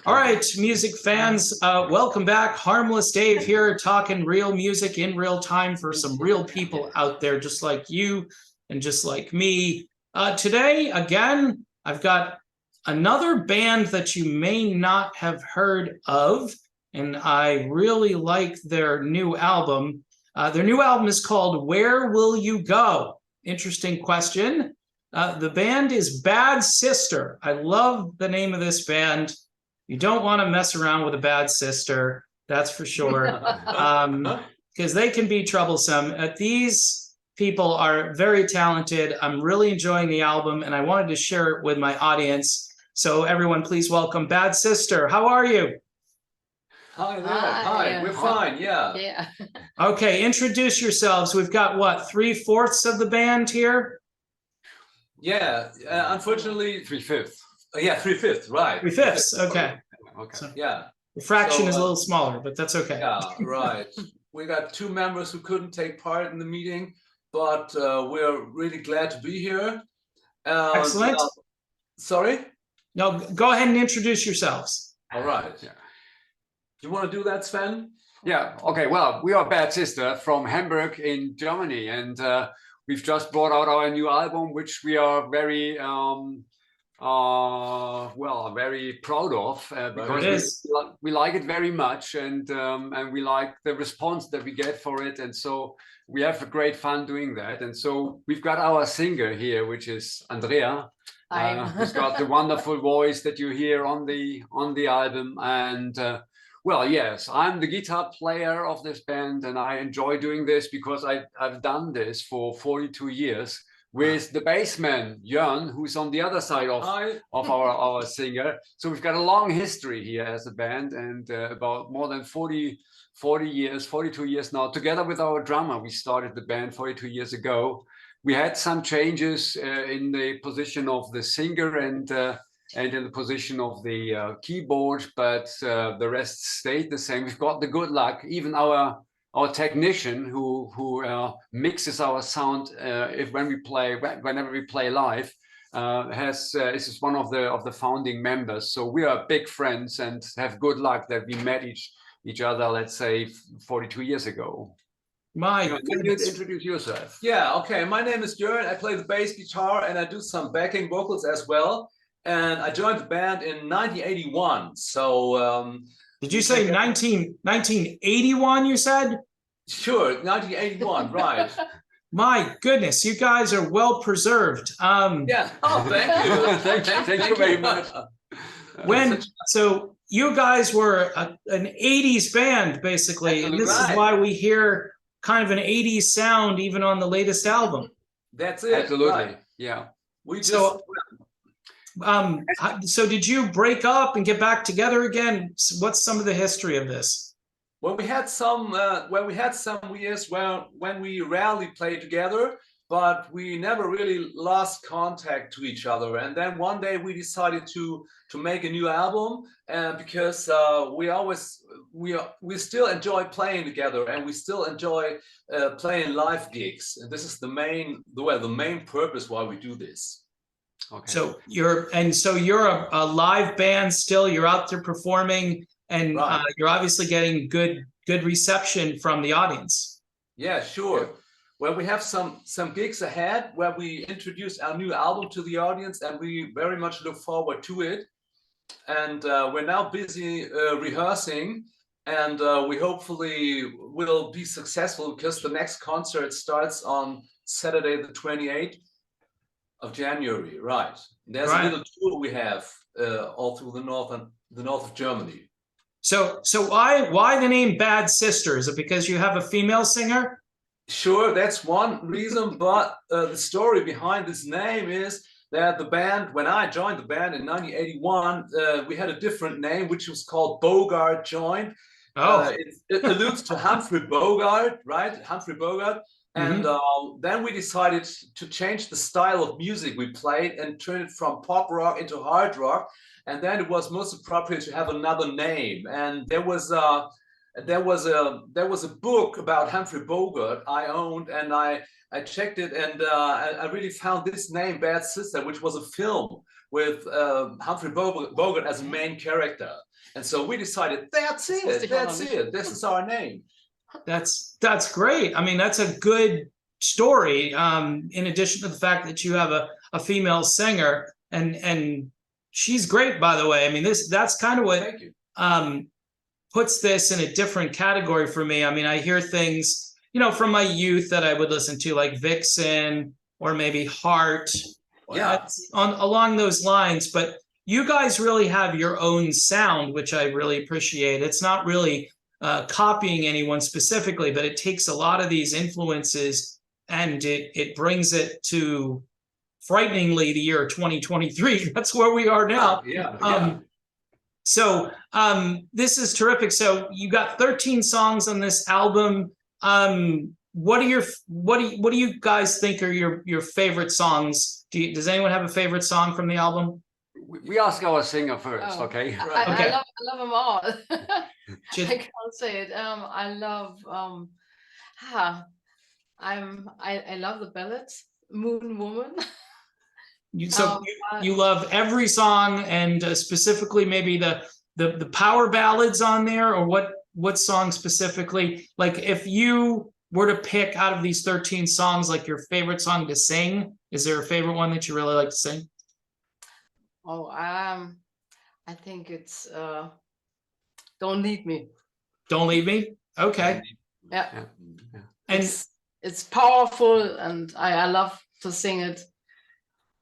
All right, music fans, welcome back. Harmless Dave here, talking real music in real time for some real people out there, just like you and just like me. Today, again, I've got another band that you may not have heard of, and I really like their new album. Their new album is called Where Will You Go? Interesting question. The band is Bad Sister. I love the name of this band. You don't want to mess around with a bad sister, that's for sure, because they can be troublesome. These people are very talented. I'm really enjoying the album, and I wanted to share it with my audience. So everyone, please welcome Bad Sister. How are you? Hi there. Hi. We're fine. Yeah. Okay, introduce yourselves. We've got, what, 3/4 of the band here? Yeah, unfortunately, 3/5. Yeah, 3/5, right. 3/5, okay. Okay. So, yeah. The fraction is a little smaller, but that's okay. Yeah, right. We got 2 members who couldn't take part in the meeting, but we're really glad to be here. Excellent. Sorry? No, go ahead and introduce yourselves. All right. Yeah. You want to do that, Sven? Yeah. Okay. Well, we are Bad Sister from Hamburg in Germany, and we've just brought out our new album, which we are very very proud of because we like it very much, and we like the response that we get for it, and so we have great fun doing that. And so we've got our singer here, which is Andrea, who's got the wonderful voice that you hear on the album. And well, yes, I'm the guitar player of this band, and I enjoy doing this because I've done this for 42 years with the bassman Jörn, who's on the other side of our singer. So we've got a long history here as a band, and about more than 42 years now, together with our drummer. We started the band 42 years ago. We had some changes in the position of the singer and in the position of the keyboard, but the rest stayed the same. We've got the good luck, even our technician who mixes our sound whenever we play live is one of the founding members. So we are big friends and have good luck that we met each other, let's say 42 years ago. Can you introduce yourself? Yeah, okay. My name is Jörn. I play the bass guitar and I do some backing vocals as well. And I joined the band in 1981. So did you say 1981, you said? Sure, 1981, right. My goodness, you guys are well preserved. Yeah, oh, thank you. thank you very much. So you guys were an 80s band, basically. And this is why we hear kind of an 80s sound even on the latest album. That's it. Absolutely, right. Yeah. So did you break up and get back together again? What's some of the history of this? Well, we had some years when we rarely played together, but we never really lost contact to each other. And then one day we decided to make a new album, because we still enjoy playing together, and we still enjoy playing live gigs. And this is the main purpose why we do this. Okay. So you're a live band still. You're out there performing. And right. You're obviously getting good reception from the audience. Yeah, sure. Well, we have some gigs ahead where we introduce our new album to the audience, and we very much look forward to it. And we're now busy rehearsing, and we hopefully will be successful because the next concert starts on Saturday, the 28th of January. Right. There's a little tour we have all through the north of Germany. So why the name Bad Sister? Is it because you have a female singer? Sure, that's one reason, but the story behind this name is that the band, when I joined the band in 1981, we had a different name, which was called Bogart Joint. Oh. It alludes to Humphrey Bogart, right? Humphrey Bogart. And then we decided to change the style of music we played and turn it from pop rock into hard rock. And then it was most appropriate to have another name. And there was a book about Humphrey Bogart I owned, and I checked it, and I really found this name, Bad Sister, which was a film with Humphrey Bogart as a main character. And so we decided, that's it. This is our name. That's great. I mean, that's a good story. In addition to the fact that you have a female singer, and she's great, by the way. I mean, that's kind of what puts this in a different category for me. I mean, I hear things, you know, from my youth that I would listen to, like Vixen or maybe Heart, along those lines. But you guys really have your own sound, which I really appreciate. It's not really copying anyone specifically, but it takes a lot of these influences and it brings it to frighteningly the year 2023. That's where we are now. So this is terrific. So you got 13 songs on this album. What do you guys think are your favorite songs? Does anyone have a favorite song from the album? We ask our singer first, okay? I love them all. I can't say it. I love I love the ballads. Moon Woman. You love every song, and specifically maybe the power ballads on there, or what song specifically? Like, if you were to pick out of these 13 songs, like your favorite song to sing, is there a favorite one that you really like to sing? Oh, I think it's Don't Leave Me. Don't Leave Me? Okay. Yeah. And it's powerful, and I love to sing it.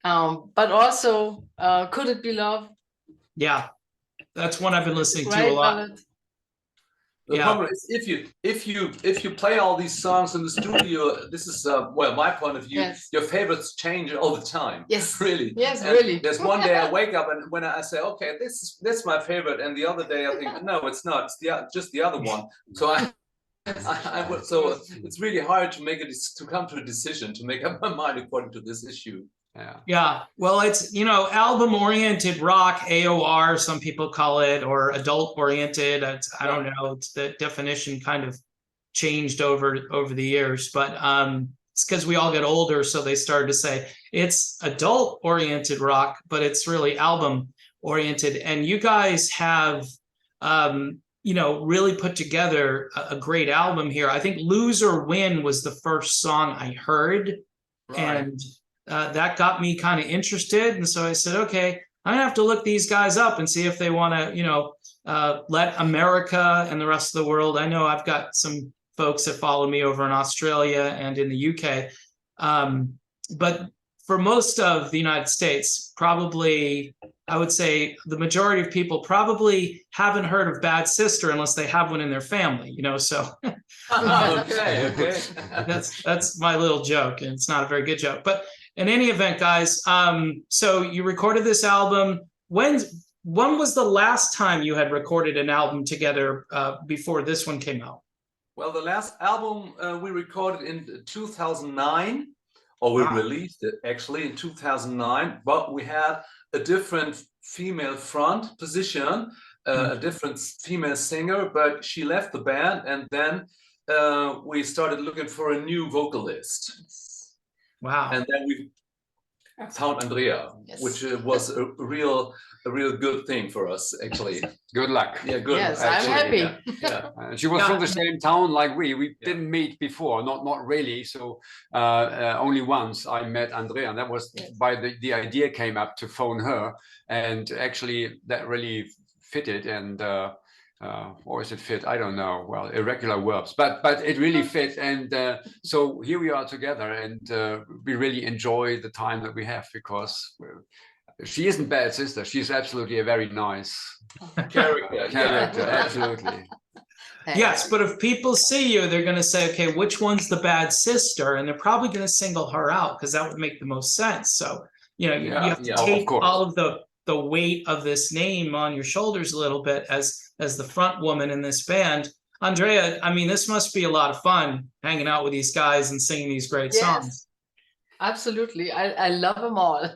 But also, Could It Be Love? Yeah, that's one I've been listening to a lot. Ballad. The problem is, if you play all these songs in the studio, this is well, my point of view. Your favorites change all the time. Yes, really. Yes, and really. There's one day I wake up and when I say, okay, that's my favorite, and the other day I think, no, it's not. It's just the other one. So so it's really hard to come to a decision, to make up my mind according to this issue. Yeah. Well, it's, you know, album-oriented rock, AOR, some people call it, or adult-oriented. I don't know. It's the definition kind of changed over the years, but it's because we all get older, so they started to say it's adult-oriented rock, but it's really album-oriented. And you guys have, you know, really put together a great album here. I think "Lose or Win" was the first song I heard, and that got me kind of interested. And so I said, okay, I'm gonna have to look these guys up and see if they want to, you know, let America and the rest of the world. I know I've got some folks that follow me over in Australia and in the UK. But for most of the United States, probably, I would say the majority of people probably haven't heard of Bad Sister unless they have one in their family, you know, so. Okay. That's my little joke, and it's not a very good joke. But in any event, guys, so you recorded this album. When was the last time you had recorded an album together before this one came out? Well, the last album we recorded in 2009, or we released it actually in 2009, but we had a different female front position, a different female singer, but she left the band, and then we started looking for a new vocalist. Wow. And then we found Andrea, which was a real good thing for us, actually. Good luck. Yeah, good. Yes, actually. I'm happy. Yeah. She was from the same town like we didn't meet before, not really. So only once I met Andrea, and that was by the idea came up to phone her, and actually that really fitted. And or is it fit? I don't know. Well, irregular verbs, but it really fit. And so here we are together, and we really enjoy the time that we have, because she isn't Bad Sister. She's absolutely a very nice character. Absolutely. Yes, but if people see you, they're going to say, okay, which one's the Bad Sister? And they're probably going to single her out, because that would make the most sense. So, you know, you have to take all of the weight of this name on your shoulders a little bit as the front woman in this band. Andrea, I mean, this must be a lot of fun hanging out with these guys and singing these great songs. Absolutely. I love them all.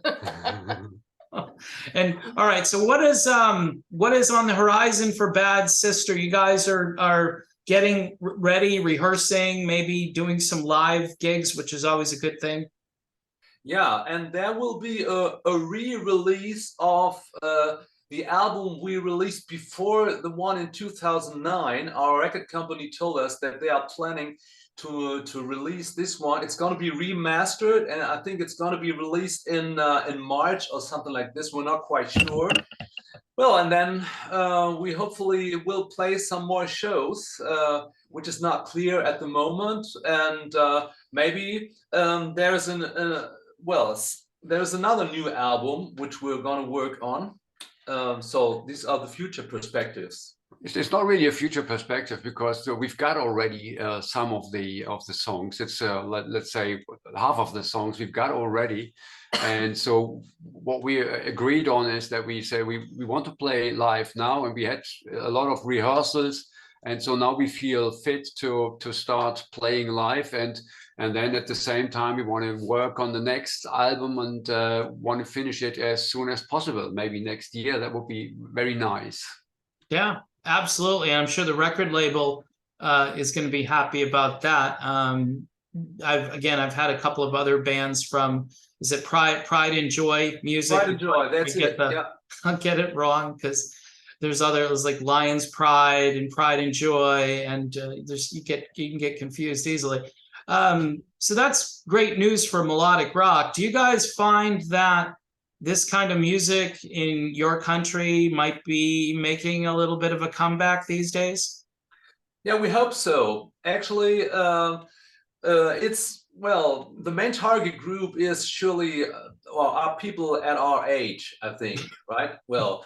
And all right, so what is on the horizon for Bad Sister? You guys are getting ready, rehearsing, maybe doing some live gigs, which is always a good thing. Yeah, and there will be a re-release of the album we released before the one in 2009. Our record company told us that they are planning to release this one. It's going to be remastered, and I think it's going to be released in March or something like this. We're not quite sure. Well, and then we hopefully will play some more shows, which is not clear at the moment. And maybe there's there's another new album which we're going to work on. So these are the future perspectives. It's not really a future perspective because we've got already some of the songs. It's let's say half of the songs we've got already, and so what we agreed on is that we say we want to play live now, and we had a lot of rehearsals, and so now we feel fit to start playing live, and then at the same time we want to work on the next album and want to finish it as soon as possible, maybe next year. That would be very nice. Yeah. Absolutely. I'm sure the record label is going to be happy about that. I've had a couple of other bands from, is it Pride and Joy Music? Pride and Joy, that's it. Yeah. I'll get it wrong because there's others like Lions Pride and Pride and Joy, and you can get confused easily. So that's great news for melodic rock. Do you guys find that this kind of music in your country might be making a little bit of a comeback these days? Yeah, we hope so. Actually, the main target group is surely are people at our age, I think, right? Well,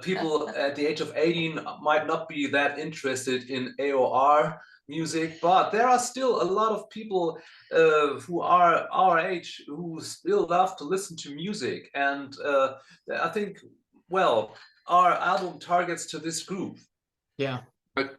people at the age of 18 might not be that interested in AOR music, but there are still a lot of people who are our age who still love to listen to music, and I think, well, our album targets to this group. Yeah. But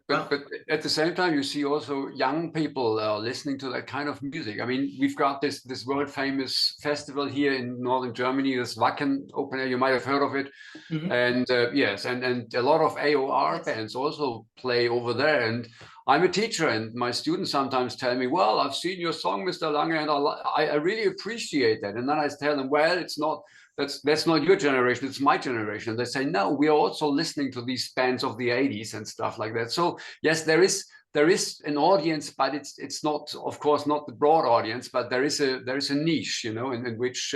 at the same time, you see also young people listening to that kind of music. I mean, we've got this world famous festival here in northern Germany, this Wacken Open Air. You might have heard of it. Mm-hmm. And yes, and a lot of AOR bands also play over there. And I'm a teacher, and my students sometimes tell me, "Well, I've seen your song, Mr. Lange, and I really appreciate that." And then I tell them, "Well, it's not." That's not your generation, it's my generation. They say, no, we are also listening to these bands of the 80s and stuff like that. So yes, there is an audience, but it's not, of course, not the broad audience, but there is a niche, you know, in which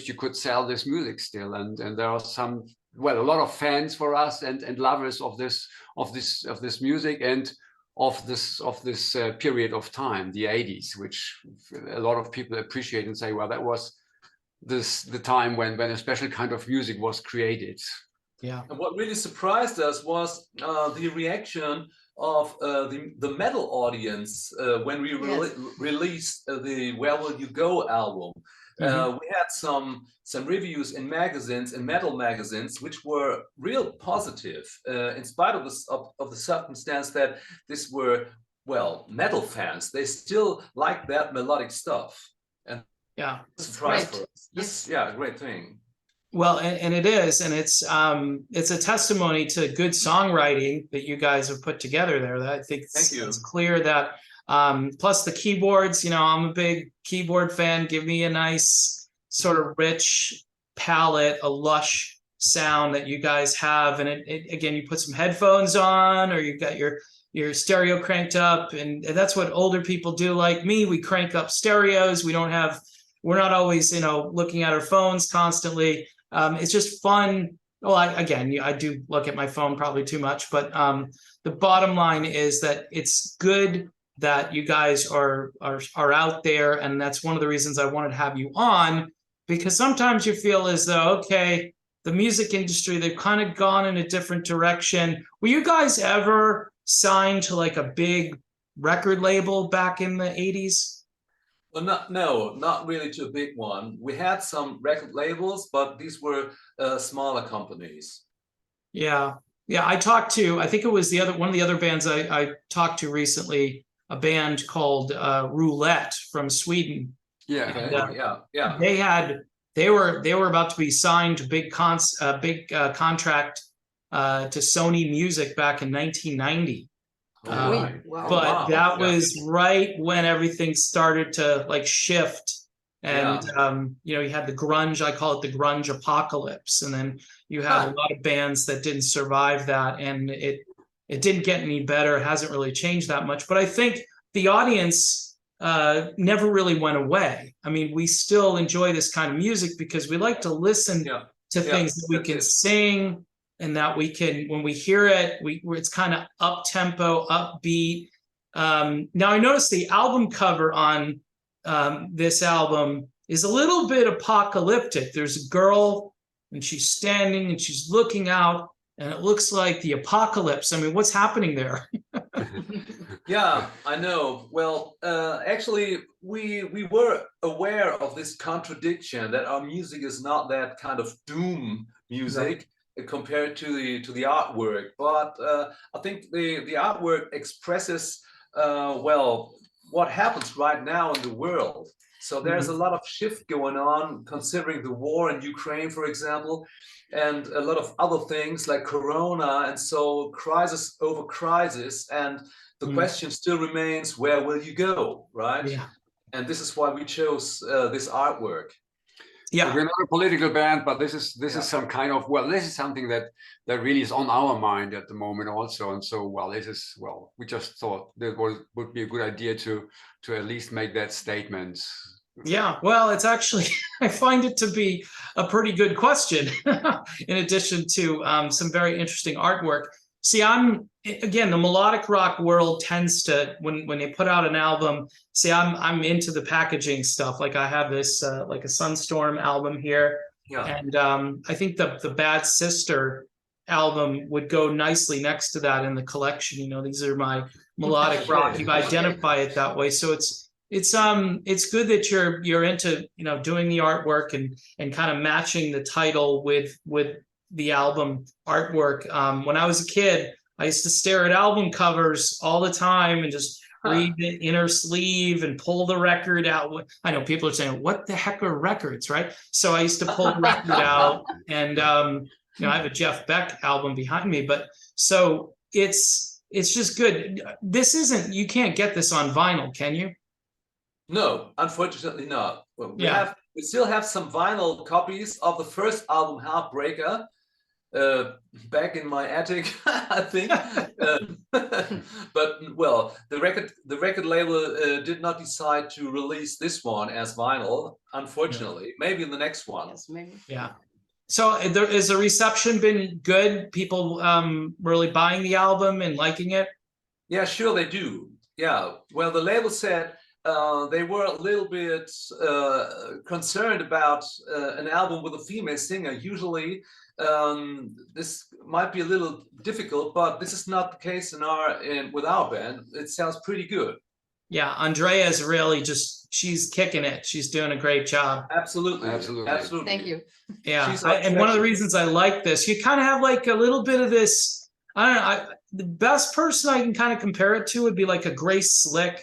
you could sell this music still. And there are a lot of fans for us and lovers of this music and of this period of time, the 80s, which a lot of people appreciate and say, well, that was the time when a special kind of music was created. Yeah. And what really surprised us was the reaction of the metal audience when we released the Where Will You Go album. Mm-hmm. We had some reviews in magazines, in metal magazines, which were real positive, in spite of the circumstance that this were, well, metal fans. They still like that melodic stuff. And yeah, surprise for us. This, yeah, a great thing. Well, and it is, and it's a testimony to good songwriting that you guys have put together there. That I think it's clear that plus the keyboards, you know, I'm a big keyboard fan. Give me a nice sort of rich palette, a lush sound that you guys have, and it again, you put some headphones on, or you've got your stereo cranked up, and that's what older people do like me. We crank up stereos. We're not always, you know, looking at our phones constantly. It's just fun. Well, I do look at my phone probably too much, but the bottom line is that it's good that you guys are out there, and that's one of the reasons I wanted to have you on, because sometimes you feel as though, okay, the music industry, they've kind of gone in a different direction. Were you guys ever signed to like a big record label back in the 80s? Well, not really to a big one. We had some record labels, but these were smaller companies. Yeah. I think it was one of the other bands I talked to recently, a band called Roulette from Sweden. Yeah. Okay. And, they were about to be signed to big contract to Sony Music back in 1990. But that was right when everything started to like shift And you know, you had the grunge, I call it the grunge apocalypse, and then you have a lot of bands that didn't survive that, and it didn't get any better. It hasn't really changed that much, but I think the audience never really went away. I mean, we still enjoy this kind of music because we like to listen to things that we can sing, and that we can, when we hear it, it's kind of up tempo, upbeat. Now I noticed the album cover on this album is a little bit apocalyptic. There's a girl and she's standing and she's looking out, and it looks like the apocalypse. I mean, what's happening there? Yeah, I know. Well, actually, we were aware of this contradiction that our music is not that kind of doom music compared to the artwork. But I think the artwork expresses well what happens right now in the world. So there's a lot of shift going on, considering the war in Ukraine, for example, and a lot of other things like Corona, and so crisis over crisis. And the question still remains, where will you go, right? Yeah. And this is why we chose this artwork. Yeah, we're not a political band, but this is some kind of, well, this is something that really is on our mind at the moment also. And so, well, we just thought that would be a good idea to at least make that statement. Yeah, well, it's actually, I find it to be a pretty good question, in addition to some very interesting artwork. See, again, the melodic rock world tends to, when they put out an album, see, I'm into the packaging stuff. Like I have this like a Sunstorm album here, and I think the Bad Sister album would go nicely next to that in the collection. You know, these are my melodic rock. You identify it that way, so it's good that you're into, you know, doing the artwork and kind of matching the title with the album artwork. When I was a kid, I used to stare at album covers all the time and just read the inner sleeve and pull the record out. I know people are saying, what the heck are records, right? So I used to pull the record out, and you know, I have a Jeff Beck album behind me, but so it's just good. This isn't, you can't get this on vinyl, can you? No, unfortunately not. Well, we still have some vinyl copies of the first album, Heartbreaker, back in my attic, I think. But well, the record label did not decide to release this one as vinyl, unfortunately. Maybe in the next one. Yes, maybe. Yeah. So is the reception been good? People really buying the album and liking it? Yeah, sure they do. Yeah. Well, the label said they were a little bit concerned about an album with a female singer. Usually this might be a little difficult, but this is not the case with our band. It sounds pretty good. Yeah, Andrea is really she's kicking it. She's doing a great job. Absolutely. Thank you. Yeah, and one of the reasons I like this, you kind of have like a little bit of this, I don't know, the best person I can kind of compare it to would be like a Grace Slick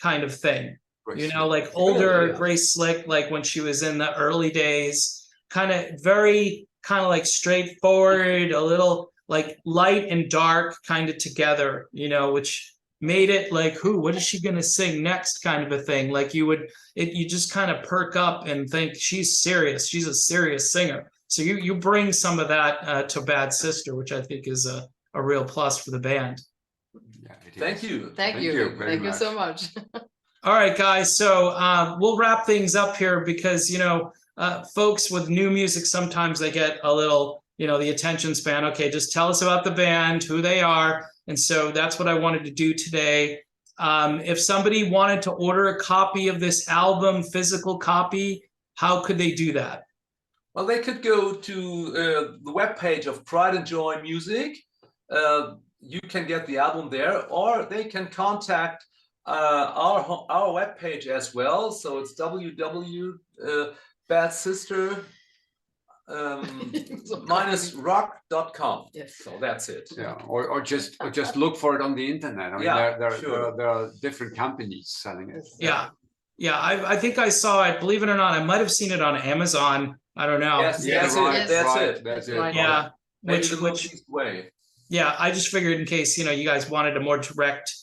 kind of thing. You know, like older Grace Slick, like when she was in the early days, kind of like straightforward, a little like light and dark kind of together, you know, which made it like, what is she going to sing next kind of a thing. Like you just kind of perk up and think she's serious. She's a serious singer. So you bring some of that to Bad Sister, which I think is a real plus for the band. Yeah, Thank you. Thank you so much. All right, guys. So we'll wrap things up here because, you know, folks with new music, sometimes they get a little, you know, the attention span. Okay, just tell us about the band, who they are. And so that's what I wanted to do today. If somebody wanted to order a copy of this album, physical copy, how could they do that? Well, they could go to the webpage of Pride and Joy Music. You can get the album there, or they can contact our webpage as well. So it's www.badsister -rock.com. Yes. So that's it. Yeah, or just look for it on the internet. I mean, there are different companies selling it. Yeah. I think I saw it. Believe it or not, I might have seen it on Amazon. I don't know. Yes, that's it. Yeah. Which way? Yeah, I just figured in case, you know, you guys wanted a more direct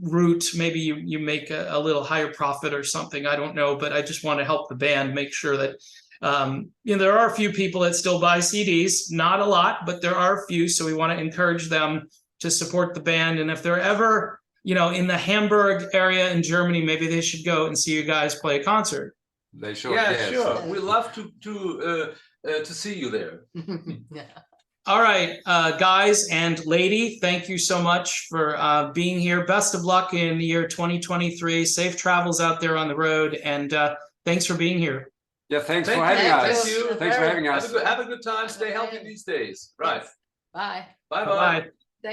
route, maybe you make a little higher profit or something. I don't know, but I just want to help the band make sure that there are a few people that still buy CDs, not a lot, but there are a few. So we want to encourage them to support the band. And if they're ever, in the Hamburg area in Germany, maybe they should go and see you guys play a concert. They should. Yeah, yes. sure. We love to see you there. Yeah. All right, guys and lady, thank you so much for being here. Best of luck in the year 2023. Safe travels out there on the road, and thanks for being here. Yeah, thanks Thank for having you. us. Thank you. Thanks for having us. Have a good time. Stay healthy these days. Right. Bye. Bye-bye. Bye.